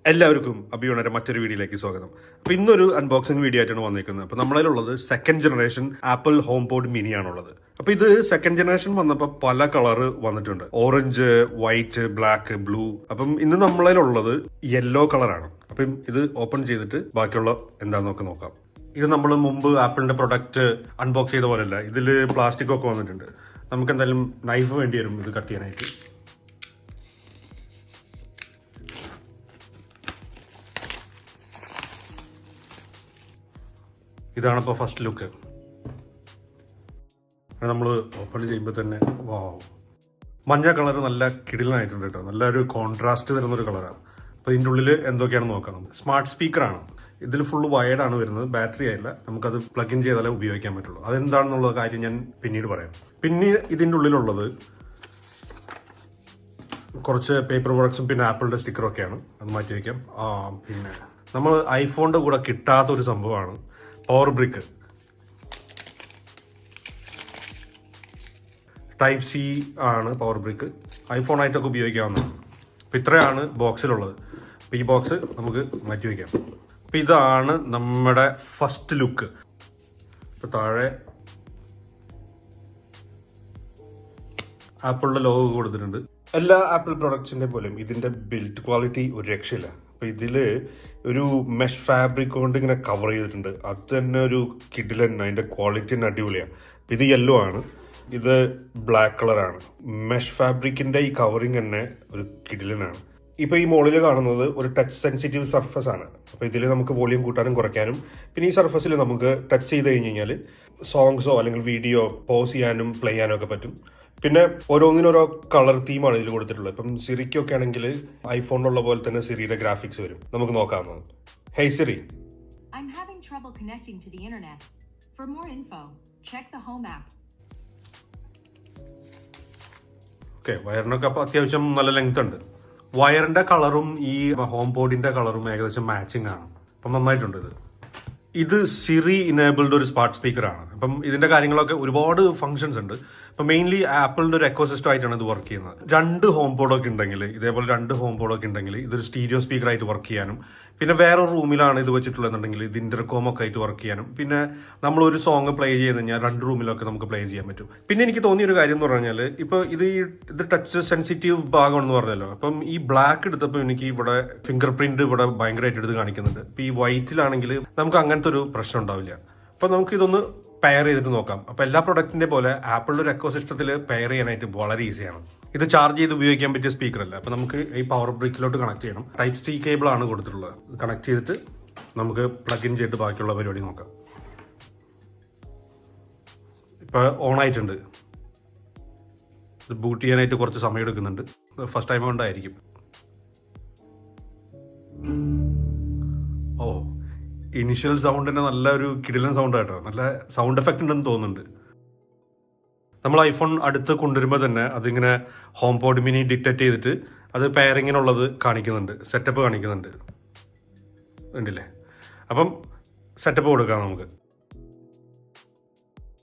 എല്ലാവർക്കും അഭിയോണയുടെ മറ്റൊരു വീഡിയോയിലേക്ക് സ്വാഗതം. അപ്പോൾ ഇന്നൊരു അൺബോക്സിംഗ് വീഡിയോ ആയിട്ടാണ് വന്നിരിക്കുന്നത്. അപ്പോൾ നമ്മളിലുള്ളത് second generation Apple HomePod mini ആണുള്ളത്. അപ്പോൾ ഇത് സെക്കൻഡ് ജനറേഷൻ വന്നപ്പോൾ പല കളറ് വന്നിട്ടുണ്ട്. Orange, white, black, blue. അപ്പം ഇന്ന് നമ്മളിലുള്ളത് യെല്ലോ കളറാണ്. അപ്പം ഇത് ഓപ്പൺ ചെയ്തിട്ട് ബാക്കിയുള്ള എന്താണെന്നൊക്കെ നോക്കാം. ഇത് നമ്മൾ മുമ്പ് ആപ്പിളിന്റെ പ്രൊഡക്റ്റ് അൺബോക്സ് ചെയ്ത പോലെയല്ല. ഇതിൽ പ്ലാസ്റ്റിക് ഒക്കെ വന്നിട്ടുണ്ട്. നമുക്ക് എന്തായാലും നൈഫ് വേണ്ടി വരും ഇത് കട്ട് ചെയ്യാനായിട്ട്. ഇതാണ് ഇപ്പോൾ ഫസ്റ്റ് ലുക്ക്. നമ്മൾ ഓപ്പൺ ചെയ്യുമ്പോൾ തന്നെ വാവ്, മഞ്ഞ കളർ നല്ല കിടിലനായിട്ടുണ്ട് കേട്ടോ. നല്ലൊരു കോൺട്രാസ്റ്റ് തരുന്നൊരു കളറാണ്. അപ്പോൾ ഇതിൻ്റെ ഉള്ളിൽ എന്തൊക്കെയാണെന്ന് നോക്കാം. സ്മാർട്ട് സ്പീക്കറാണ്. ഇതിൽ ഫുള്ള് വയർഡാണ് വരുന്നത്, ബാറ്ററി ആയില്ല. നമുക്കത് പ്ലഗ് ഇൻ ചെയ്താലേ ഉപയോഗിക്കാൻ പറ്റുള്ളൂ. അതെന്താണെന്നുള്ള കാര്യം ഞാൻ പിന്നീട് പറയാം. പിന്നെ ഇതിൻ്റെ ഉള്ളിലുള്ളത് കുറച്ച് പേപ്പർ വർക്ക്സും പിന്നെ ആപ്പിളിൻ്റെ സ്റ്റിക്കറൊക്കെയാണ്. അത് മാറ്റി വയ്ക്കാം. പിന്നെ നമ്മൾ ഐഫോണിൻ്റെ കൂടെ കിട്ടാത്തൊരു സംഭവമാണ് പവർ ബ്രിക്ക്. ടൈപ്പ് സി ആണ് പവർ ബ്രിക്ക്. ഐഫോണായിട്ടൊക്കെ ഉപയോഗിക്കാവുന്നതാണ്. അപ്പോൾ ഇത്രയാണ് ബോക്സിലുള്ളത്. അപ്പോൾ ഈ ബോക്സ് നമുക്ക് മാറ്റി വയ്ക്കാം. അപ്പോൾ ഇതാണ് നമ്മുടെ ഫസ്റ്റ് ലുക്ക്. ഇപ്പോൾ താഴെ ആപ്പിളിൻ്റെ ലോഗോ കൊടുത്തിട്ടുണ്ട്. എല്ലാ ആപ്പിൾ പ്രൊഡക്ട്സിൻ്റെ പോലെയും ഇതിൻ്റെ ബിൽഡ് ക്വാളിറ്റി ഒരു രക്ഷയില്ല. അപ്പോൾ ഇതിൽ ഒരു മെഷ് ഫാബ്രിക് കൊണ്ട് ഇങ്ങനെ കവർ ചെയ്തിട്ടുണ്ട്. അത് തന്നെ ഒരു കിടിലൻ, അതിൻ്റെ ക്വാളിറ്റി തന്നെ അടിപൊളിയാണ്. ഇത് യെല്ലോ ആണ്, ഇത് ബ്ലാക്ക് കളറാണ്. മെഷ് ഫാബ്രിക്കിൻ്റെ ഈ കവറിങ് തന്നെ ഒരു കിടിലനാണ്. ഇപ്പോൾ ഈ മുകളിൽ കാണുന്നത് ഒരു ടച്ച് സെൻസിറ്റീവ് സർഫസ് ആണ്. അപ്പോൾ ഇതിൽ നമുക്ക് വോളിയം കൂട്ടാനും കുറയ്ക്കാനും പിന്നെ ഈ സർഫസിൽ നമുക്ക് ടച്ച് ചെയ്ത് കഴിഞ്ഞ് കഴിഞ്ഞാൽ സോങ്സോ അല്ലെങ്കിൽ വീഡിയോ പോസ് ചെയ്യാനും പ്ലേ ചെയ്യാനും ഒക്കെ പറ്റും. പിന്നെ ഓരോന്നിനോരോ കളർ തീമാണ് ഇതിൽ കൊടുത്തിട്ടുള്ളത്. ഇപ്പം സിറിക്കൊക്കെ ആണെങ്കിൽ ഐഫോണിലുള്ള പോലെ തന്നെ സിറിയുടെ ഗ്രാഫിക്സ് വരും. നമുക്ക് നോക്കാവുന്നത്. Hey Siri, I'm having trouble connecting to the internet. For more info, check the home app. Okay, വയറിനൊക്കെ അപ്പോൾ അത്യാവശ്യം നല്ല ലെങ്ത് ഉണ്ട്. വയറിൻ്റെ കളറും ഈ ഹോം പോഡിൻ്റെ കളറും ഏകദേശം മാച്ചിങ് ആണ്. അപ്പം നന്നായിട്ടുണ്ട് ഇത് സിറി ഇനേബിൾഡ് ഒരു സ്മാർട്ട് സ്പീക്കറാണ്. അപ്പം ഇതിൻ്റെ കാര്യങ്ങളൊക്കെ ഒരുപാട് ഫങ്ഷൻസ് ഉണ്ട്. അപ്പം മെയിൻലി ആപ്പിളിൻ്റെ ഒരു എക്കോസിസ്റ്റം ആയിട്ടാണ് ഇത് വർക്ക് ചെയ്യുന്നത്. രണ്ട് ഹോം പോഡൊക്കെ ഉണ്ടെങ്കിൽ, ഇതേപോലെ രണ്ട് ഹോം പോഡൊക്കെ ഉണ്ടെങ്കിൽ ഇതൊരു സ്റ്റീരിയോ സ്പീക്കറായിട്ട് വർക്ക് ചെയ്യാനും പിന്നെ വേറൊരു റൂമിലാണ് ഇത് വെച്ചിട്ടുള്ളതെന്നുണ്ടെങ്കിൽ ഇത് ഇൻ്റർകോമൊക്കെ ആയിട്ട് വർക്ക് ചെയ്യാനും പിന്നെ നമ്മളൊരു സോങ് പ്ലേ ചെയ്ത് കഴിഞ്ഞാൽ രണ്ട് റൂമിലൊക്കെ നമുക്ക് പ്ലേ ചെയ്യാൻ പറ്റും. പിന്നെ എനിക്ക് തോന്നിയൊരു കാര്യം എന്ന് പറഞ്ഞാൽ ഇപ്പോൾ ഇത് ടച്ച് സെൻസിറ്റീവ് ഭാഗമാണെന്ന് പറഞ്ഞല്ലോ. അപ്പം ഈ ബ്ലാക്ക് എടുത്തപ്പോൾ എനിക്ക് ഇവിടെ ഫിംഗർ പ്രിന്റ് ഇവിടെ ഭയങ്കരമായിട്ട് എടുത്ത് കാണിക്കുന്നുണ്ട്. ഇപ്പോൾ ഈ വൈറ്റിലാണെങ്കിൽ നമുക്ക് അങ്ങനത്തെ ഒരു പ്രശ്നം ഉണ്ടാവില്ല. അപ്പം നമുക്കിതൊന്ന് പെയർ ചെയ്തിട്ട് നോക്കാം. അപ്പോൾ എല്ലാ പ്രൊഡക്റ്റിൻ്റെ പോലെ ആപ്പിളിൻ്റെ ഒരു എക്കോസിസ്റ്റത്തിൽ പെയർ ചെയ്യാനായിട്ട് വളരെ ഈസിയാണ്. ഇത് ചാർജ് ചെയ്ത് ഉപയോഗിക്കാൻ പറ്റിയ സ്പീക്കറല്ല. അപ്പോൾ നമുക്ക് ഈ പവർ ബ്രിക്കിലോട്ട് കണക്ട് ചെയ്യണം. ടൈപ്പ് സി കേബിൾ ആണ് കൊടുത്തിട്ടുള്ളത്. ഇത് കണക്ട് ചെയ്തിട്ട് നമുക്ക് പ്ലഗ് ഇൻ ചെയ്തിട്ട് ബാക്കിയുള്ള പരിപാടി നോക്കാം. ഇപ്പോൾ ഓൺ ആയിട്ടുണ്ട്. ഇത് ബൂട്ട് ചെയ്യാനായിട്ട് കുറച്ച് സമയം എടുക്കുന്നുണ്ട്. ഫസ്റ്റ് ടൈം കൊണ്ടായിരിക്കും. ഓ, ഇനിഷ്യൽ സൗണ്ട് തന്നെ നല്ലൊരു കിടിലൻ സൗണ്ട് ആയിട്ടോ. നല്ല സൗണ്ട് എഫക്റ്റ് ഉണ്ടെന്ന് തോന്നുന്നുണ്ട്. നമ്മൾ ഐഫോൺ അടുത്ത് കൊണ്ടുവരുമ്പോൾ തന്നെ അതിങ്ങനെ ഹോം പോഡ് മിനി ഡിറ്റക്ട് ചെയ്തിട്ട് അത് പെയറിങ്ങിനുള്ളത് കാണിക്കുന്നുണ്ട്, സെറ്റപ്പ് കാണിക്കുന്നുണ്ട്. ഉണ്ടല്ലേ? അപ്പം സെറ്റപ്പ് കൊടുക്കാം നമുക്ക്.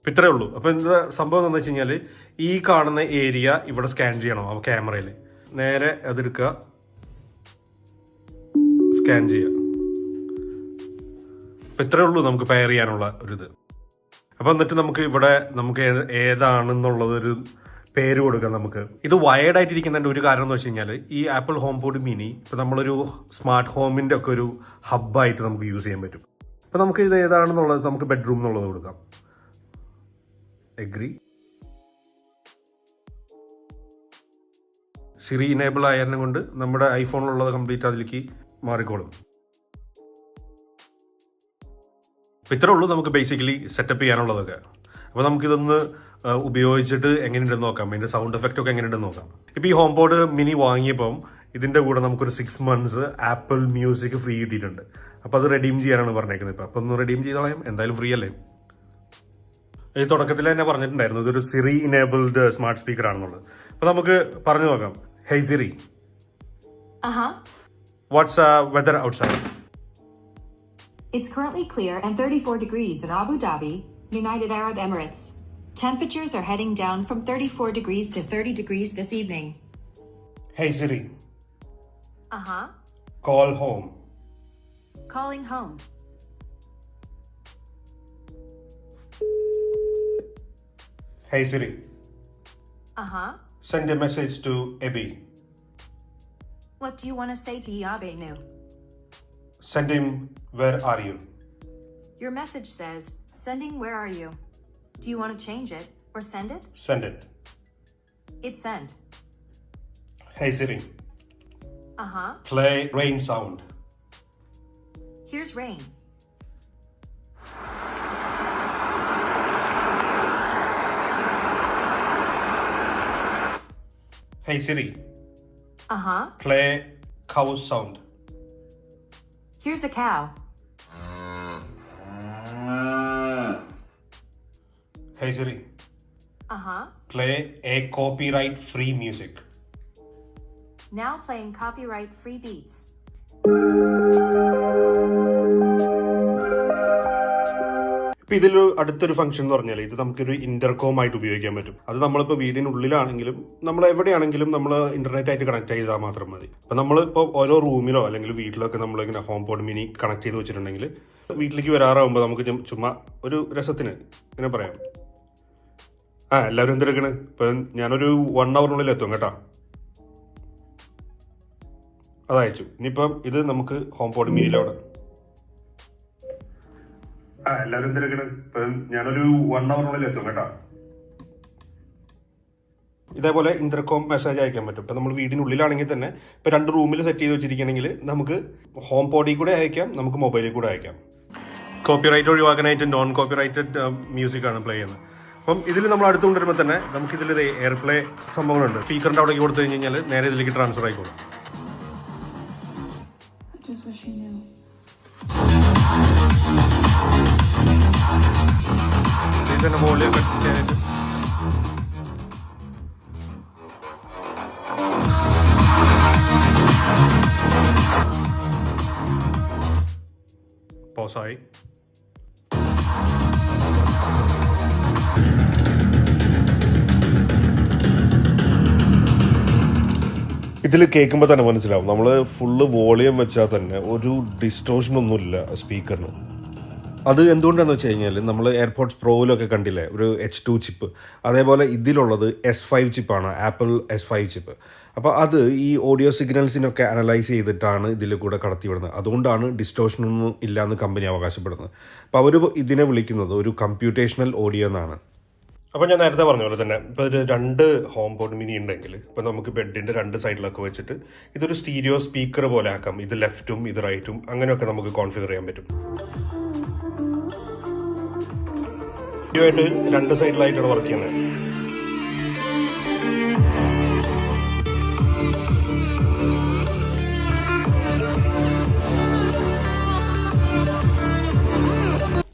ഇപ്പം ഇത്രയേ ഉള്ളൂ. അപ്പം എന്താ സംഭവം എന്താണെന്ന് വെച്ച് കഴിഞ്ഞാൽ ഈ കാണുന്ന ഏരിയ ഇവിടെ സ്കാൻ ചെയ്യണം. ആ ക്യാമറയിൽ നേരെ അതെടുക്കുക, സ്കാൻ ചെയ്യുക. അപ്പം ഇത്രയേ ഉള്ളൂ നമുക്ക് പെയർ ചെയ്യാനുള്ള ഒരിത്. അപ്പം എന്നിട്ട് നമുക്ക് ഇവിടെ നമുക്ക് ഏതാണെന്നുള്ളതൊരു പേര് കൊടുക്കാം. നമുക്ക് ഇത് വയേർഡ് ആയിട്ടിരിക്കുന്നതിൻ്റെ ഒരു കാരണം എന്ന് വെച്ച് കഴിഞ്ഞാൽ ഈ ആപ്പിൾ ഹോം പോഡ് മിനി ഇപ്പോൾ നമ്മളൊരു സ്മാർട്ട് ഹോമിൻ്റെ ഒക്കെ ഒരു ഹബ്ബായിട്ട് നമുക്ക് യൂസ് ചെയ്യാൻ പറ്റും. അപ്പം നമുക്ക് ഇത് ഏതാണെന്നുള്ളത് നമുക്ക് ബെഡ്റൂം എന്നുള്ളത് കൊടുക്കാം. എഗ്രി. സിറി ഇനേബിൾ ആയതിനെ കൊണ്ട് നമ്മുടെ ഐഫോണിലുള്ളത് കംപ്ലീറ്റ് അതിലേക്ക് മാറിക്കോളും. അപ്പോൾ ഇത്രേ ഉള്ളൂ നമുക്ക് ബേസിക്കലി സെറ്റപ്പ് ചെയ്യാനുള്ളതൊക്കെ. അപ്പോൾ നമുക്കിതൊന്ന് ഉപയോഗിച്ചിട്ട് എങ്ങനെയുണ്ടെന്ന് നോക്കാം. അതിൻ്റെ സൗണ്ട് എഫക്റ്റ് ഒക്കെ എങ്ങനെയുണ്ടെന്ന് നോക്കാം. ഇപ്പോൾ ഈ ഹോം പോഡ് മിനി വാങ്ങിയപ്പം ഇതിൻ്റെ കൂടെ നമുക്കൊരു 6 months ആപ്പിൾ മ്യൂസിക് ഫ്രീ കിട്ടിയിട്ടുണ്ട്. അപ്പോൾ അത് റെഡീം ചെയ്യാനാണ് പറഞ്ഞേക്കുന്നത്. ഇപ്പോൾ ഒന്ന് റെഡീം ചെയ്തോളാം, എന്തായാലും ഫ്രീ അല്ലേ. ഈ തുടക്കത്തിൽ തന്നെ പറഞ്ഞിട്ടുണ്ടായിരുന്നു ഇതൊരു സിറി ഇനേബിൾഡ് സ്മാർട്ട് സ്പീക്കർ ആണെന്നുള്ളത്. അപ്പോൾ നമുക്ക് പറഞ്ഞു നോക്കാം. Hey Siri, what's weather outside? It's currently clear and 34 degrees in Abu Dhabi, United Arab Emirates. Temperatures are heading down from 34 degrees to 30 degrees this evening. Hey Siri. Call home. Calling home. Hey Siri, Uh-huh. send a message to Ebi. What do you want to say to Yabe Nu? Send him, where are you? Your message says, sending where are you? Do you want to change it or send it? Send it. It's sent. Hey Siri, Uh-huh. play rain sound. Here's rain. Hey Siri, Uh-huh. play cow sound. Here's a cow. Hey Siri, Uh-huh. play a copyright free music. Now playing copyright-free beats. ഇപ്പൊ ഇതിൽ അടുത്തൊരു function എന്ന് പറഞ്ഞാൽ ഇത് നമുക്കൊരു intercom ആയിട്ട് ഉപയോഗിക്കാൻ പറ്റും. അത് നമ്മളിപ്പോൾ വീടിനുള്ളിലാണെങ്കിലും നമ്മൾ എവിടെയാണെങ്കിലും നമ്മൾ ഇന്റർനെറ്റ് ആയിട്ട് കണക്ട് ചെയ്താൽ മാത്രം മതി. അപ്പൊ നമ്മളിപ്പോൾ ഓരോ റൂമിലോ അല്ലെങ്കിൽ വീട്ടിലൊക്കെ നമ്മളിങ്ങനെ ഹോം പോഡ് മിനി കണക്ട് ചെയ്ത് വെച്ചിട്ടുണ്ടെങ്കിൽ വീട്ടിലേക്ക് വരാറാകുമ്പോൾ നമുക്ക് ചുമ്മാ ഒരു രസത്തിന് ഇങ്ങനെ പറയാം, എല്ലാവരും എന്തെടുക്കണ്, ഇപ്പൊ ഞാനൊരു 1 hourനുള്ളിൽ എത്തും കേട്ടോ, അതയച്ചു. ഇനിയിപ്പം ഇത് നമുക്ക് ഹോം പോഡ് മിനിയിലവിടെ എല്ലാവരും എന്തെടുക്കണ്, ഇപ്പൊ ഞാനൊരു 1 hourനുള്ളിൽ എത്തും കേട്ടോ. ഇതേപോലെ ഇന്റർകോം മെസ്സേജ് അയക്കാൻ പറ്റും. ഇപ്പൊ നമ്മൾ വീടിനുള്ളിലാണെങ്കിൽ തന്നെ ഇപ്പൊ 2 റൂമിൽ സെറ്റ് ചെയ്ത് വെച്ചിരിക്കുകയാണെങ്കിൽ നമുക്ക് ഹോം പോഡിൽ കൂടെ അയക്കാം, നമുക്ക് മൊബൈലിൽ കൂടെ അയക്കാം. കോപ്പിറൈറ്റ് ഒഴിവാക്കാനായിട്ട് നോൺ കോപ്പിറൈറ്റഡ് മ്യൂസിക് ആണ് പ്ലേ ചെയ്യുന്നത്. അപ്പം ഇതിൽ നമ്മൾ അടുത്ത് കൊണ്ടുവരുമ്പോൾ തന്നെ നമുക്കിതിൽ എയർ പ്ലേ സംഭവങ്ങളുണ്ട്. സ്പീക്കറിന്റെ അവിടെ കൊടുത്തു കഴിഞ്ഞാൽ നേരെ ഇതിലേക്ക് ട്രാൻസ്ഫർ ആയിക്കോളും. Just wish you knew. ഇതിന്റെ വോളിയം കട്ട് ചെയ്യാനായിട്ട് പോസായി. ഇതിൽ കേൾക്കുമ്പോൾ തന്നെ മനസ്സിലാവും നമ്മൾ ഫുള്ള് വോളിയം വെച്ചാൽ തന്നെ ഒരു ഡിസ്റ്റോഷനൊന്നുമില്ല സ്പീക്കറിന്. അത് എന്തുകൊണ്ടാണെന്ന് വെച്ച് കഴിഞ്ഞാൽ നമ്മൾ എയർപോർട്സ് പ്രോയിലൊക്കെ കണ്ടില്ലേ ഒരു H2 ചിപ്പ്, അതേപോലെ ഇതിലുള്ളത് S5 ചിപ്പാണ്, ആപ്പിൾ S5 ചിപ്പ്. അപ്പോൾ അത് ഈ ഓഡിയോ സിഗ്നൽസിനൊക്കെ അനലൈസ് ചെയ്തിട്ടാണ് ഇതിൽ കൂടെ കടത്തിവിടുന്നത്. അതുകൊണ്ടാണ് ഡിസ്റ്റോഷനൊന്നും ഇല്ലയെന്ന് കമ്പനി അവകാശപ്പെടുന്നത്. അപ്പോൾ അവർ ഇതിനെ വിളിക്കുന്നത് ഒരു കമ്പ്യൂട്ടേഷണൽ ഓഡിയോ എന്നാണ്. അപ്പോൾ ഞാൻ നേരത്തെ പറഞ്ഞ പോലെ തന്നെ ഇപ്പോൾ ഒരു 2 ഹോം പോഡ് മിനി ഉണ്ടെങ്കിൽ ഇപ്പോൾ നമുക്ക് ബെഡിൻ്റെ 2 സൈഡിലൊക്കെ വെച്ചിട്ട് ഇതൊരു സ്റ്റീരിയോ സ്പീക്കർ പോലെ ആക്കാം. ഇത് ലെഫ്റ്റും ഇത് റൈറ്റും അങ്ങനെയൊക്കെ നമുക്ക് കോൺഫിഗർ ചെയ്യാൻ പറ്റും. ആയിട്ട് 2 സൈഡിലായിട്ടാണ് വർക്ക് ചെയ്യുന്നത്.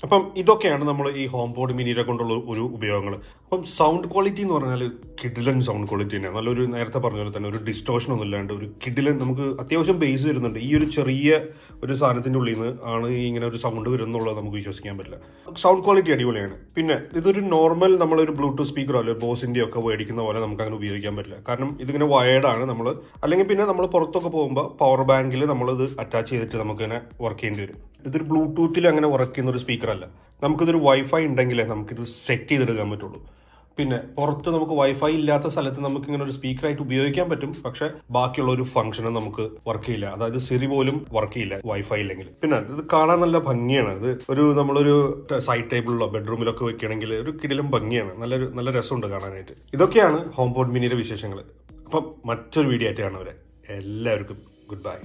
അപ്പം ഇതൊക്കെയാണ് നമ്മൾ ഈ ഹോം പോഡ് മിനിയെ കൊണ്ടുള്ള ഒരു ഉപയോഗങ്ങൾ. അപ്പം സൗണ്ട് ക്വാളിറ്റി എന്ന് പറഞ്ഞാൽ കിഡിലൻ സൗണ്ട് ക്വാളിറ്റി തന്നെയാണ്. നല്ലൊരു നേരത്തെ പറഞ്ഞ പോലെ തന്നെ ഒരു ഡിസ്റ്റോഷൻ ഒന്നും ഇല്ലാണ്ട് ഒരു കിഡിലൻ, നമുക്ക് അത്യാവശ്യം ബേസ് വരുന്നുണ്ട്. ഈ ഒരു ചെറിയ ഒരു സാധനത്തിൻ്റെ ഉള്ളിൽ നിന്ന് ആണ് ഇങ്ങനെ ഒരു സൗണ്ട് വരുന്നുള്ളത് നമുക്ക് വിശ്വസിക്കാൻ പറ്റില്ല. സൗണ്ട് ക്വാളിറ്റി അടിപൊളിയാണ്. പിന്നെ ഇതൊരു നോർമൽ നമ്മളൊരു ബ്ലൂടൂത്ത് സ്പീക്കറോ അല്ലെങ്കിൽ ബോസിൻ്റെ ഒക്കെ മേടിക്കുന്ന പോലെ നമുക്ക് അങ്ങനെ ഉപയോഗിക്കാൻ പറ്റില്ല. കാരണം ഇതിങ്ങനെ വയേർഡാണ്. നമ്മൾ അല്ലെങ്കിൽ പിന്നെ നമ്മൾ പുറത്തൊക്കെ പോകുമ്പോൾ പവർ ബാങ്കിൽ നമ്മളിത് അറ്റാച്ച് ചെയ്തിട്ട് നമുക്കിങ്ങനെ വർക്ക് ചെയ്യേണ്ടി വരും. ഇതൊരു ബ്ലൂടൂത്തിൽ അങ്ങനെ വർക്ക് ചെയ്യുന്ന ഒരു സ്പീക്കർ അല്ല. നമുക്കിതൊരു വൈഫൈ ഉണ്ടെങ്കിലേ നമുക്കിത് സെറ്റ് ചെയ്തെടുക്കാൻ പറ്റുള്ളൂ. പിന്നെ പുറത്ത് നമുക്ക് വൈഫൈ ഇല്ലാത്ത സ്ഥലത്ത് നമുക്ക് ഇങ്ങനെ ഒരു സ്പീക്കറായിട്ട് ഉപയോഗിക്കാൻ പറ്റും. പക്ഷെ ബാക്കിയുള്ള ഒരു ഫംഗ്ഷനും നമുക്ക് വർക്ക് ചെയ്യില്ല. അതായത് സിറി പോലും വർക്ക് ചെയ്യില്ല വൈഫൈ ഇല്ലെങ്കിൽ. പിന്നെ ഇത് കാണാൻ നല്ല ഭംഗിയാണ്. ഇത് ഒരു നമ്മളൊരു സൈഡ് ടേബിളിലോ ബെഡ്റൂമിലൊക്കെ വെക്കുകയാണെങ്കിൽ ഒരു കിടിലം ഭംഗിയാണ്. നല്ല രസമുണ്ട് കാണാനായിട്ട്. ഇതൊക്കെയാണ് ഹോം പോഡ് മിനിയുടെ വിശേഷങ്ങൾ. അപ്പം മറ്റൊരു വീഡിയോ ആയിട്ട് കാണുന്നവരെ എല്ലാവർക്കും ഗുഡ് ബൈ.